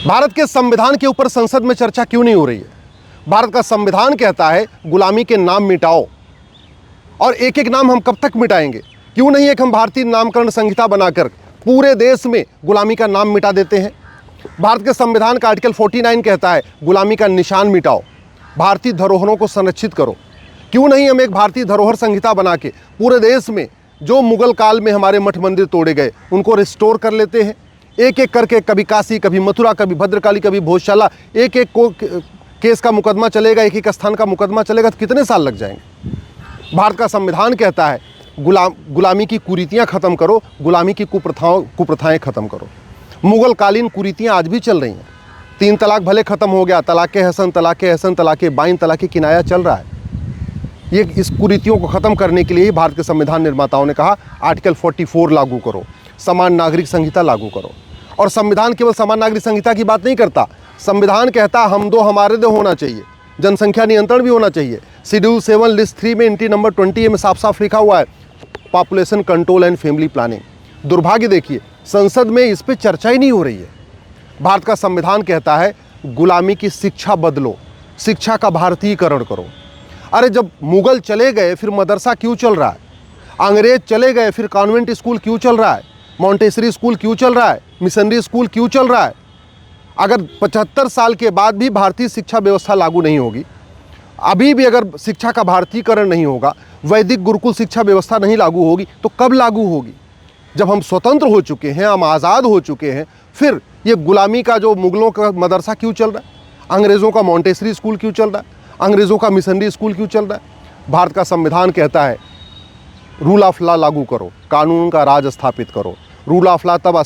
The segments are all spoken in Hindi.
भारत के संविधान के ऊपर संसद में चर्चा क्यों नहीं हो रही है? भारत का संविधान कहता है गुलामी के नाम मिटाओ, और एक एक नाम हम कब तक मिटाएंगे? क्यों नहीं एक हम भारतीय नामकरण संहिता बनाकर पूरे देश में गुलामी का नाम मिटा देते हैं? भारत के संविधान का आर्टिकल 49 कहता है गुलामी का निशान मिटाओ, भारतीय धरोहरों को संरक्षित करो। क्यों नहीं हम एक भारतीय धरोहर संहिता बना के पूरे देश में जो मुगल काल में हमारे मठ मंदिर तोड़े गए उनको रिस्टोर कर लेते हैं? एक एक करके, कभी काशी, कभी मथुरा, कभी भद्रकाली, कभी भोजशाला, एक एक को केस का मुकदमा चलेगा, एक एक स्थान का मुकदमा चलेगा, तो कितने साल लग जाएंगे? भारत का संविधान कहता है गुलामी की कुरीतियाँ ख़त्म करो, गुलामी की कुप्रथाएँ ख़त्म करो। मुगल कालीन कुरीतियाँ आज भी चल रही हैं। 3 तलाक भले ख़त्म हो गया, तलाक़ हसन, तलाक़ बाइन, तलाक़ किनाया चल रहा है। ये इस कुरीतियों को ख़त्म करने के लिए ही भारत के संविधान निर्माताओं ने कहा आर्टिकल 44 लागू करो, समान नागरिक संहिता लागू करो। और संविधान केवल समान नागरिक संहिता की बात नहीं करता, संविधान कहता हम दो हमारे दो होना चाहिए, जनसंख्या नियंत्रण भी होना चाहिए। शेड्यूल 7 लिस्ट 3 में एंट्री नंबर 20 में साफ साफ लिखा हुआ है population control and family planning. दुर्भाग्य देखिए, संसद में इस पर चर्चा ही नहीं हो रही है। भारत का संविधान कहता है गुलामी की शिक्षा बदलो, शिक्षा का भारतीयकरण करो। अरे जब मुगल चले गए फिर मदरसा क्यों चल रहा है? अंग्रेज चले गए फिर कॉन्वेंट स्कूल क्यों चल रहा है? मॉन्टेसरी स्कूल क्यों चल रहा है? मिशनरी स्कूल क्यों चल रहा है? अगर 75 साल के बाद भी भारतीय शिक्षा व्यवस्था लागू नहीं होगी, अभी भी अगर शिक्षा का भारतीयकरण नहीं होगा, वैदिक गुरुकुल शिक्षा व्यवस्था नहीं लागू होगी, तो कब लागू होगी? जब हम स्वतंत्र हो चुके हैं, हम आज़ाद हो चुके हैं, फिर ये गुलामी का जो मुगलों का मदरसा क्यों चल रहा है? अंग्रेज़ों का मॉन्टेसरी स्कूल क्यों चल रहा है? अंग्रेज़ों का मिशनरी स्कूल क्यों चल रहा है? भारत का संविधान कहता है रूल ऑफ लॉ लागू करो, कानून का राज स्थापित करो। रूल ऑफ लॉ तब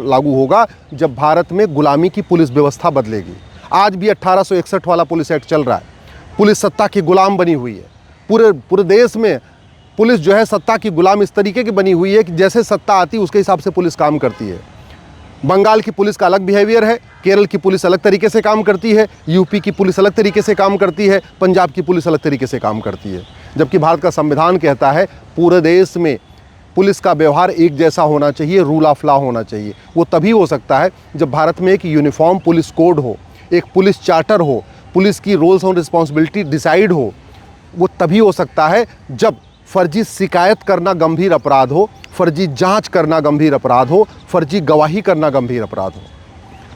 लागू होगा जब भारत में गुलामी की पुलिस व्यवस्था बदलेगी। आज भी 1861 वाला पुलिस एक्ट चल रहा है, पुलिस सत्ता की गुलाम बनी हुई है। पूरे देश में पुलिस जो है सत्ता की गुलाम इस तरीके की बनी हुई है कि जैसे सत्ता आती है उसके हिसाब से पुलिस काम करती है। बंगाल की पुलिस का अलग बिहेवियर है, केरल की पुलिस अलग तरीके से काम करती है, यूपी की पुलिस अलग तरीके से काम करती है, पंजाब की पुलिस अलग तरीके से काम करती है। जबकि भारत का संविधान कहता है पूरे देश में पुलिस का व्यवहार एक जैसा होना चाहिए, रूल ऑफ लॉ होना चाहिए। वो तभी हो सकता है जब भारत में एक यूनिफॉर्म पुलिस कोड हो, एक पुलिस चार्टर हो, पुलिस की रोल्स और रिस्पॉन्सिबिलिटी डिसाइड हो। वो तभी हो सकता है जब फर्जी शिकायत करना गंभीर अपराध हो, फर्जी जांच करना गंभीर अपराध हो, फर्जी गवाही करना गंभीर अपराध हो।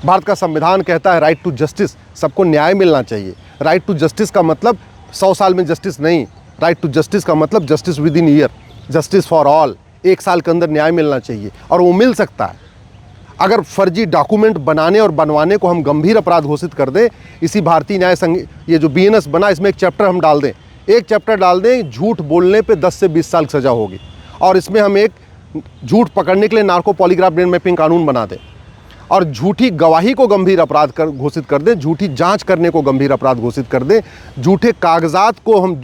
भारत का संविधान कहता है राइट टू जस्टिस, सबको न्याय मिलना चाहिए। राइट टू जस्टिस का मतलब 100 साल में जस्टिस नहीं, राइट टू जस्टिस का मतलब justice with in year, justice for all. 1 साल के अंदर न्याय मिलना चाहिए, और वो मिल सकता है अगर फर्जी डॉक्यूमेंट बनाने और बनवाने को हम गंभीर अपराध घोषित कर दें। इसी भारतीय न्याय संघ ये जो BNS बना, इसमें एक चैप्टर हम डाल दें, एक चैप्टर डाल दें झूठ बोलने पे 10 से 20 साल की सज़ा होगी। और इसमें हम एक झूठ पकड़ने के लिए नार्को पॉलीग्राफ ब्रेन मैपिंग कानून बना दें, और झूठी गवाही को गंभीर अपराध घोषित कर दें, झूठी जांच करने को गंभीर अपराध घोषित कर दें, झूठे कागजात को हम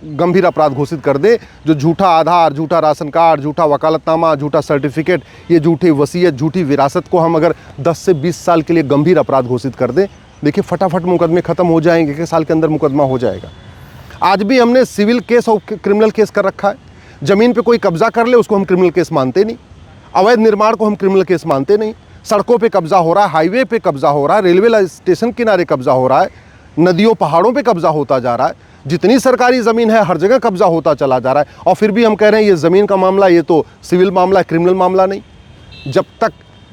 गंभीर अपराध घोषित कर दें। जो झूठा आधार, झूठा राशन कार्ड, झूठा वकालतनामा, झूठा सर्टिफिकेट, ये झूठी वसीयत, झूठी विरासत को हम अगर 10 से 20 साल के लिए गंभीर अपराध घोषित कर दें, देखिए फटाफट मुकदमे ख़त्म हो जाएंगे, 1 साल के अंदर मुकदमा हो जाएगा। आज भी हमने सिविल केस और क्रिमिनल केस कर रखा है। ज़मीन पे कोई कब्जा कर ले उसको हम क्रिमिनल केस मानते नहीं, अवैध निर्माण को हम क्रिमिनल केस मानते नहीं। सड़कों पे कब्जा हो रहा है, हाईवे पे कब्जा हो रहा है, रेलवे स्टेशन किनारे कब्जा हो रहा है, नदियों पहाड़ों पे कब्जा होता जा रहा है। जितनी सरकारी ज़मीन है हर जगह कब्जा होता चला जा रहा है, और फिर भी हम कह रहे हैं ये ज़मीन का मामला, ये तो सिविल मामला है, क्रिमिनल मामला नहीं। जब तक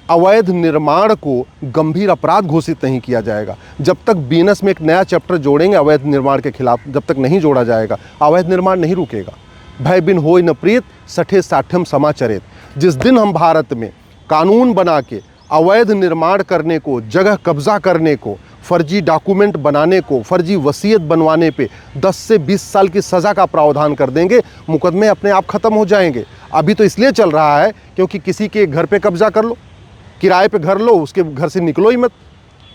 अवैध निर्माण को गंभीर अपराध घोषित नहीं किया जाएगा, जब तक BNS में एक नया चैप्टर जोड़ेंगे अवैध निर्माण के खिलाफ, जब तक नहीं जोड़ा जाएगा, अवैध निर्माण नहीं रुकेगा। भय बिन होय न प्रीत, सठे साठ्यम समाचरित। जिस दिन हम भारत में कानून बना के अवैध निर्माण करने को, जगह कब्जा करने को, फर्जी डॉक्यूमेंट बनाने को, फर्जी वसीयत बनवाने पे 10 से 20 साल की सज़ा का प्रावधान कर देंगे, मुकदमे अपने आप ख़त्म हो जाएंगे। अभी तो इसलिए चल रहा है क्योंकि किसी के घर पे कब्जा कर लो, किराए पे घर लो, उसके घर से निकलो ही मत।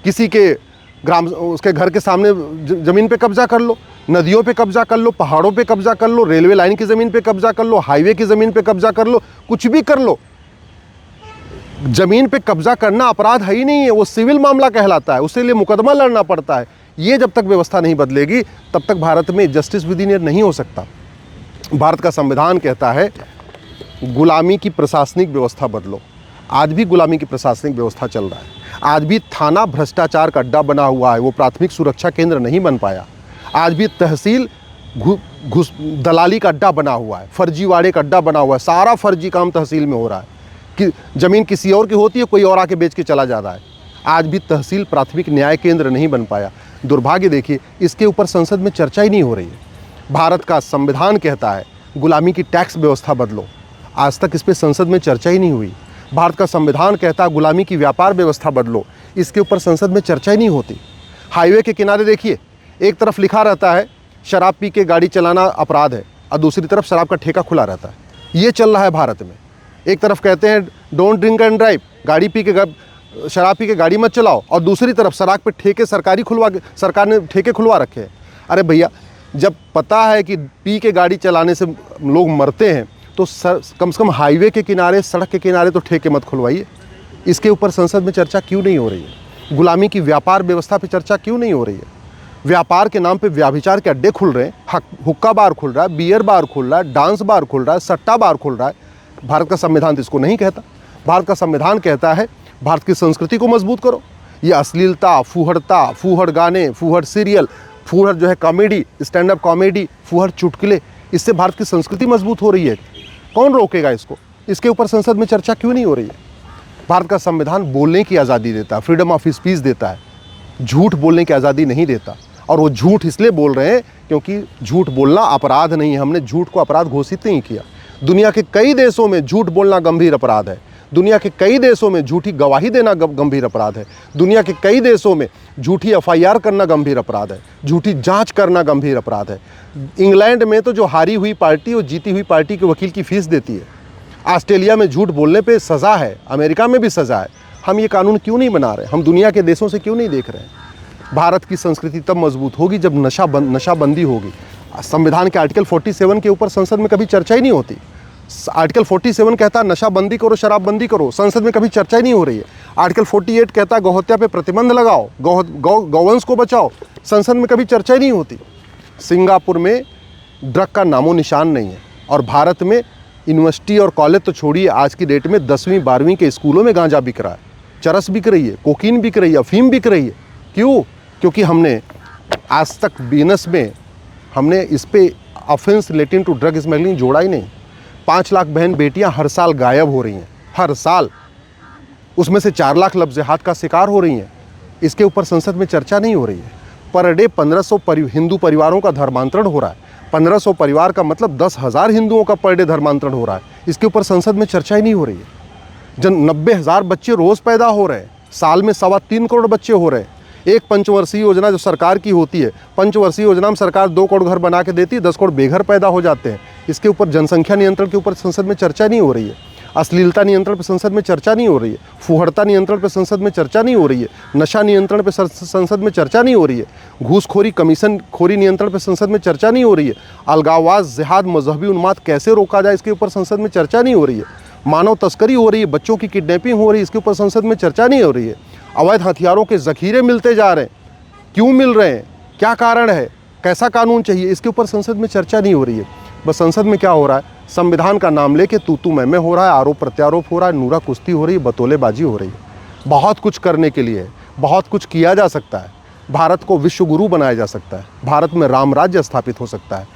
किसी के उसके घर के सामने ज़मीन पे कब्जा कर लो, नदियों पे कब्जा कर लो, पहाड़ों पे कब्जा कर लो, रेलवे लाइन की ज़मीन पे कब्जा कर लो, हाईवे की ज़मीन पे कब्जा कर लो, कुछ भी कर लो। ज़मीन पे कब्जा करना अपराध है ही नहीं है, वो सिविल मामला कहलाता है, उसके लिए मुकदमा लड़ना पड़ता है। ये जब तक व्यवस्था नहीं बदलेगी तब तक भारत में जस्टिस विद इन ईयर नहीं हो सकता। भारत का संविधान कहता है गुलामी की प्रशासनिक व्यवस्था बदलो। आज भी गुलामी की प्रशासनिक व्यवस्था चल रहा है। आज भी थाना भ्रष्टाचार का अड्डा बना हुआ है, वो प्राथमिक सुरक्षा केंद्र नहीं बन पाया। आज भी तहसील घुस दलाली का अड्डा बना हुआ है, फर्जीवाड़े का अड्डा बना हुआ है। सारा फर्जी काम तहसील में हो रहा है कि ज़मीन किसी और की होती है, कोई और आके बेच के चला जा रहा है। आज भी तहसील प्राथमिक न्याय केंद्र नहीं बन पाया। दुर्भाग्य देखिए, इसके ऊपर संसद में चर्चा ही नहीं हो रही है। भारत का संविधान कहता है गुलामी की टैक्स व्यवस्था बदलो, आज तक इस पर संसद में चर्चा ही नहीं हुई। भारत का संविधान कहता है गुलामी की व्यापार व्यवस्था बदलो, इसके ऊपर संसद में चर्चा ही नहीं होती। हाईवे के किनारे देखिए, एक तरफ लिखा रहता है शराब पी के गाड़ी चलाना अपराध है और दूसरी तरफ शराब का ठेका खुला रहता है। ये चल रहा है भारत में। एक तरफ कहते हैं डोंट ड्रिंक एंड ड्राइव, शराब पी के गाड़ी मत चलाओ, और दूसरी तरफ शराब पे ठेके सरकार ने ठेके खुलवा रखे हैं। अरे भैया, जब पता है कि पी के गाड़ी चलाने से लोग मरते हैं तो कम से कम हाईवे के किनारे, सड़क के किनारे तो ठेके मत खुलवाइए। इसके ऊपर संसद में चर्चा क्यों नहीं हो रही है? गुलामी की व्यापार व्यवस्था पे चर्चा क्यों नहीं हो रही है? व्यापार के नाम पे व्यभिचार के अड्डे खुल रहे हैं, हुक्का बार खुल रहा है, बियर बार खुल रहा है, डांस बार खुल रहा है, सट्टा बार खुल रहा है। भारत का संविधान तो इसको नहीं कहता। भारत का संविधान कहता है भारत की संस्कृति को मजबूत करो। ये अश्लीलता, फूहड़ गाने, फूहड़ सीरियल, फूहड़ जो है कॉमेडी, स्टैंड अप कॉमेडी, फूहड़ चुटकुले, इससे भारत की संस्कृति मजबूत हो रही है। कौन रोकेगा इसको? इसके ऊपर संसद में चर्चा क्यों नहीं हो रही है? भारत का संविधान बोलने की आज़ादी देता है, फ्रीडम ऑफ स्पीच देता है, झूठ बोलने की आज़ादी नहीं देता। और वो झूठ इसलिए बोल रहे हैं क्योंकि झूठ बोलना अपराध नहीं है। हमने झूठ को अपराध घोषित नहीं किया। दुनिया के कई देशों में झूठ बोलना गंभीर अपराध है। दुनिया के कई देशों में झूठी गवाही देना गंभीर अपराध है। दुनिया के कई देशों में झूठी एफआईआर करना गंभीर अपराध है, झूठी जांच करना गंभीर अपराध है। इंग्लैंड में तो जो हारी हुई पार्टी और जीती हुई पार्टी के वकील की फीस देती है। ऑस्ट्रेलिया में झूठ बोलने पे सज़ा है, अमेरिका में भी सज़ा है। हम ये कानून क्यों नहीं बना रहे? हम दुनिया के देशों से क्यों नहीं देख रहे हैं? भारत की संस्कृति तब मजबूत होगी जब नशाबंदी होगी। संविधान के आर्टिकल 47 के ऊपर संसद में कभी चर्चा ही नहीं होती। आर्टिकल 47 कहता है नशाबंदी करो, शराबबंदी करो, संसद में कभी चर्चा ही नहीं हो रही है। आर्टिकल 48 कहता है गौहत्या पे प्रतिबंध लगाओ, गौवंश को बचाओ, संसद में कभी चर्चा ही नहीं होती। सिंगापुर में ड्रग का नामो निशान नहीं है, और भारत में यूनिवर्सिटी और कॉलेज तो छोड़िए, आज की डेट में 10वीं 12वीं के स्कूलों में गांजा बिक रहा है, चरस बिक रही है, कोकीन बिक रही है, अफीम बिक रही है। क्यों? क्योंकि हमने आज तक बिजनेस में हमने इस पे offence relating to drug smuggling जोड़ा ही नहीं। 5 लाख बहन बेटियां हर साल गायब हो रही हैं, हर साल। उसमें से 4 लाख लफ्ज़-ए-हाथ का शिकार हो रही हैं। इसके ऊपर संसद में चर्चा नहीं हो रही है। पर डे 1500 हिंदू परिवारों का धर्मांतरण हो रहा है। 1500 परिवार का मतलब 10,000 हिंदुओं का पर डे धर्मांतरण हो रहा है। इसके ऊपर संसद में चर्चा ही नहीं हो रही है। 90,000 बच्चे रोज़ पैदा हो रहे हैं, साल में 3.25 करोड़ बच्चे हो रहे हैं। एक पंचवर्षीय योजना जो सरकार की होती है, पंचवर्षीय योजना में सरकार 2 करोड़ घर बना के देती है, 10 करोड़ बेघर पैदा हो जाते हैं। इसके ऊपर जनसंख्या नियंत्रण के ऊपर संसद में चर्चा नहीं हो रही है। अश्लीलता नियंत्रण पर संसद में चर्चा नहीं हो रही है। फूहड़ता नियंत्रण पर संसद में चर्चा नहीं हो रही है। नशा नियंत्रण पर संसद में चर्चा नहीं हो रही है। घूसखोरी, कमीशन खोरी नियंत्रण पर संसद में चर्चा नहीं हो रही है। अलगाववाद, जिहाद, मजहबी उन्माद कैसे रोका जाए, इसके ऊपर संसद में चर्चा नहीं हो रही है। मानव तस्करी हो रही है, बच्चों की किडनैपिंग हो रही है, इसके ऊपर संसद में चर्चा नहीं हो रही है। अवैध हथियारों के ज़खीरे मिलते जा रहे हैं, क्यों मिल रहे हैं, क्या कारण है, कैसा कानून चाहिए, इसके ऊपर संसद में चर्चा नहीं हो रही है। बस संसद में क्या हो रहा है? संविधान का नाम लेके तू मैं हो रहा है, आरोप प्रत्यारोप हो रहा है, नूरा कुश्ती हो रही है, बतौलेबाजी हो रही है। बहुत कुछ करने के लिए, बहुत कुछ किया जा सकता है। भारत को विश्व गुरु बनाया जा सकता है। भारत में राम राज्य स्थापित हो सकता है।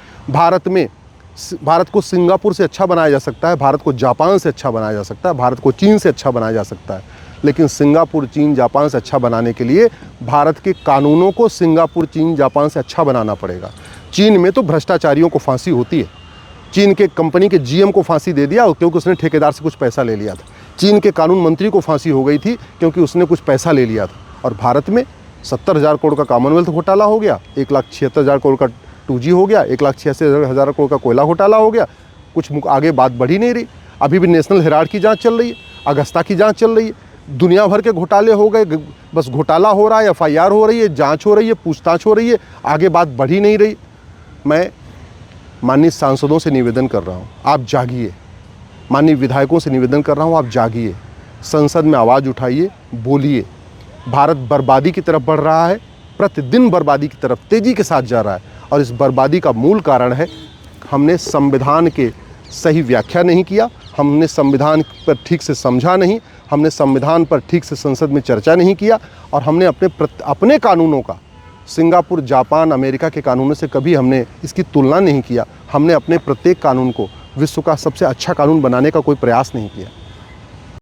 भारत को सिंगापुर से अच्छा बनाया जा सकता है। भारत को जापान से अच्छा बनाया जा सकता है। भारत को चीन से अच्छा बनाया जा सकता है। लेकिन सिंगापुर, चीन, जापान से अच्छा बनाने के लिए भारत के कानूनों को सिंगापुर, चीन, जापान से अच्छा बनाना पड़ेगा। चीन में तो भ्रष्टाचारियों को फांसी होती है। चीन के कंपनी के जीएम को फांसी दे दिया क्योंकि उसने ठेकेदार से कुछ पैसा ले लिया था। चीन के कानून मंत्री को फांसी हो गई थी क्योंकि उसने कुछ पैसा ले लिया था। और भारत में 70,000 करोड़ का कॉमनवेल्थ घोटाला हो गया, 1,76,000 करोड़ का 2G हो गया, 1,86,000 करोड़ का कोयला घोटाला हो गया। कुछ आगे बात बढ़ी नहीं रही। अभी भी नेशनल हेराल्ड की जाँच चल रही है, अगस्ता की जाँच चल रही है। दुनिया भर के घोटाले हो गए, बस घोटाला हो रहा है, FIR हो रही है, जांच हो रही है, पूछताछ हो रही है, आगे बात बढ़ ही नहीं रही। मैं माननीय सांसदों से निवेदन कर रहा हूं, आप जागिए। माननीय विधायकों से निवेदन कर रहा हूं, आप जागिए। संसद में आवाज़ उठाइए, बोलिए। भारत बर्बादी की तरफ बढ़ रहा है, प्रतिदिन बर्बादी की तरफ तेज़ी के साथ जा रहा है। और इस बर्बादी का मूल कारण है हमने संविधान के सही व्याख्या नहीं किया, हमने संविधान पर ठीक से समझा नहीं, हमने संविधान पर ठीक से संसद में चर्चा नहीं किया, और हमने अपने कानूनों का सिंगापुर, जापान, अमेरिका के कानूनों से कभी हमने इसकी तुलना नहीं किया। हमने अपने प्रत्येक कानून को विश्व का सबसे अच्छा कानून बनाने का कोई प्रयास नहीं किया।